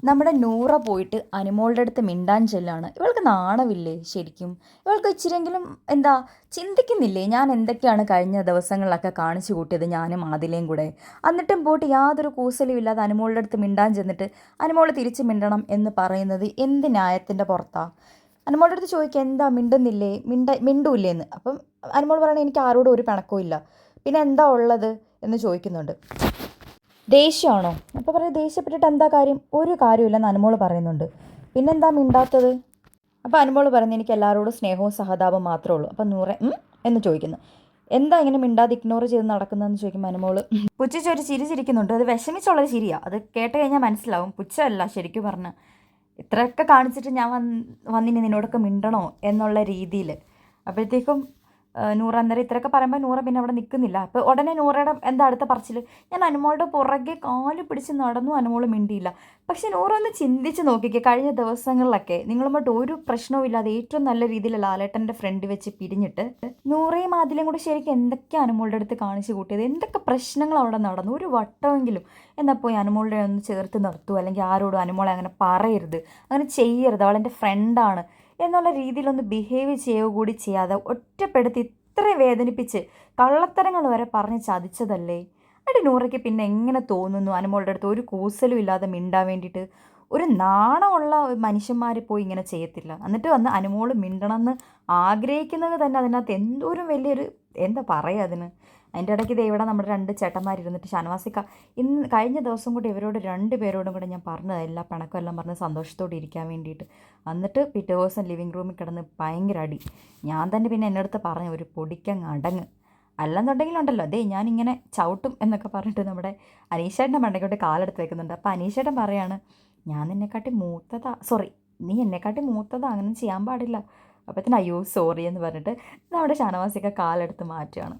നമ്മുടെ നൂറ പോയിട്ട് അനുമോളുടെ അടുത്ത് മിണ്ടാൻ ചെല്ലാണ്. ഇവൾക്ക് നാണമില്ലേ ശരിക്കും? ഇവൾക്ക് ഇച്ചിരെങ്കിലും എന്താ ചിന്തിക്കുന്നില്ലേ? ഞാൻ എന്തൊക്കെയാണ് കഴിഞ്ഞ ദിവസങ്ങളിലൊക്കെ കാണിച്ചു കൂട്ടിയത് ഞാനും ആദിലയും കൂടെ. എന്നിട്ടും പോയിട്ട് യാതൊരു കൂസലും ഇല്ലാതെ അനുമോളുടെ അടുത്ത് മിണ്ടാൻ ചെന്നിട്ട് അനുമോൾ തിരിച്ച് മിണ്ടണം എന്ന് പറയുന്നത് എന്ത് ന്യായത്തിൻ്റെ പുറത്താണ്? അനുമോളുടെ അടുത്ത് ചോദിക്കുക, എന്താ മിണ്ടുന്നില്ലേ, മിണ്ടൂല്ലേ എന്ന്. അപ്പം അനുമോൾ പറയണേ, എനിക്ക് ആരോടും ഒരു പിണക്കവും ഇല്ല, പിന്നെ എന്താ ഉള്ളത് എന്ന് ചോദിക്കുന്നുണ്ട്. ദേഷ്യമാണോ? അപ്പോൾ പറയും, ദേഷ്യപ്പെട്ടിട്ട് എന്താ കാര്യം? ഒരു കാര്യമില്ലെന്ന് അനുമോൾ പറയുന്നുണ്ട്. പിന്നെന്താ മിണ്ടാത്തത്? അപ്പോൾ അനുമോൾ പറയുന്നത്, എനിക്ക് എല്ലാവരോടും സ്നേഹവും സഹതാപവും മാത്രമേ ഉള്ളൂ. അപ്പം നൂറെ എന്ന് ചോദിക്കുന്നു. എന്താ ഇങ്ങനെ മിണ്ടാതെ ഇഗ്നോർ ചെയ്ത് നടക്കുന്നതെന്ന് ചോദിക്കുമ്പോൾ അനുമോൾ പുച്ഛിച്ചൊരു ചിരി ചിരിക്കുന്നുണ്ട്. അത് വിഷമിച്ചുള്ളൊരു ചിരിയാണ്. അത് കേട്ട് കഴിഞ്ഞാൽ മനസ്സിലാവും പുച്ഛമല്ല ശരിക്കും പറഞ്ഞാൽ. ഇത്രയൊക്കെ കാണിച്ചിട്ട് ഞാൻ വന്നിനി നിന്നോടൊക്കെ മിണ്ടണോ എന്നുള്ള രീതിയിൽ. അപ്പോഴത്തേക്കും നൂറ അന്നേരം ഇത്രയൊക്കെ പറയുമ്പോൾ നൂറ പിന്നെ അവിടെ നിൽക്കുന്നില്ല. അപ്പോൾ ഉടനെ നൂറയുടെ എന്താ അടുത്ത പറച്ചിൽ, ഞാൻ അനുമോളുടെ പുറകെ കാല് പിടിച്ച് നടന്നു, അനുമോൾ മിണ്ടിയില്ല. പക്ഷെ നൂറ ഒന്ന് ചിന്തിച്ച് നോക്കിക്കേ, കഴിഞ്ഞ ദിവസങ്ങളിലൊക്കെ നിങ്ങളുമായിട്ട് ഒരു പ്രശ്നവും ഇല്ലാതെ ഏറ്റവും നല്ല രീതിയിൽ ലാലേട്ടൻ്റെ ഫ്രണ്ട് വെച്ച് പിരിഞ്ഞിട്ട് നൂറയും ആദിലയും കൂടി ശരിക്കും എന്തൊക്കെ അനുമോളുടെ അടുത്ത് കാണിച്ചു കൂട്ടിയത്, എന്തൊക്കെ പ്രശ്നങ്ങൾ അവിടെ നടന്നു. ഒരു വട്ടമെങ്കിലും എന്നാൽ പോയി അനുമോളുടെ ഒന്ന് ചേർത്ത് നിർത്തൂ, അല്ലെങ്കിൽ ആരോടും അനുമോളെ അങ്ങനെ പറയരുത്, അങ്ങനെ ചെയ്യരുത്, അവളെൻ്റെ ഫ്രണ്ടാണ് എന്നുള്ള രീതിയിലൊന്ന് ബിഹേവ് ചെയ്യുക കൂടി ചെയ്യാതെ ഒറ്റപ്പെടുത്തി ഇത്രയും വേദനിപ്പിച്ച് കള്ളത്തരങ്ങൾ വരെ പറഞ്ഞ് ചതിച്ചതല്ലേ? അടി നൂറയ്ക്ക് പിന്നെ എങ്ങനെ തോന്നുന്നു അനുമോളുടെ അടുത്ത് ഒരു കൂസലും ഇല്ലാതെ മിണ്ടാൻ വേണ്ടിയിട്ട്? ഒരു നാണമുള്ള മനുഷ്യന്മാർ പോയി ഇങ്ങനെ ചെയ്യത്തില്ല. എന്നിട്ട് വന്ന് അനുമോൾ മിണ്ടണമെന്ന് ആഗ്രഹിക്കുന്നത് തന്നെ അതിനകത്ത് എന്തോരം വലിയൊരു എന്താ പറയുക അതിന്. അതിൻ്റെ ഇടയ്ക്ക് ഇത് ഇവിടെ നമ്മുടെ രണ്ട് ചേട്ടന്മാരിരുന്നിട്ട് ഷാനവാസിക്ക ഇന്ന് കഴിഞ്ഞ ദിവസം കൂടി ഇവരോട് രണ്ട് പേരോടും കൂടെ ഞാൻ പറഞ്ഞത് എല്ലാ പിണക്കം എല്ലാം പറഞ്ഞ് സന്തോഷത്തോടെ ഇരിക്കാൻ വേണ്ടിയിട്ട്. എന്നിട്ട് പിറ്റേ ദിവസം ലിവിങ് റൂമിൽ കിടന്ന് ഭയങ്കര അടി. ഞാൻ തന്നെ പിന്നെ എൻ്റെ അടുത്ത് പറഞ്ഞു, ഒരു പൊടിക്കങ്ങ് അടങ്ങ്, അല്ലെന്നുണ്ടെങ്കിലുണ്ടല്ലോ അതേ ഞാനിങ്ങനെ ചവിട്ടും എന്നൊക്കെ പറഞ്ഞിട്ട് നമ്മുടെ അനീഷേട്ടൻ്റെ മണ്ടയ്ക്കോട്ട് കാലെടുത്ത് വെക്കുന്നുണ്ട്. അപ്പോൾ അനീഷേട്ടൻ പറയാണ്, ഞാൻ നിന്നെക്കാട്ടി മൂത്തതാ, സോറി നീ എന്നെക്കാട്ടി മൂത്തതാ, അങ്ങനെ ചെയ്യാൻ പാടില്ല. അപ്പോഴത്തേന് അയ്യോ സോറി എന്ന് പറഞ്ഞിട്ട് നമ്മുടെ ഷാനവാസിക്ക കാലെടുത്ത് മാറ്റുകയാണ്.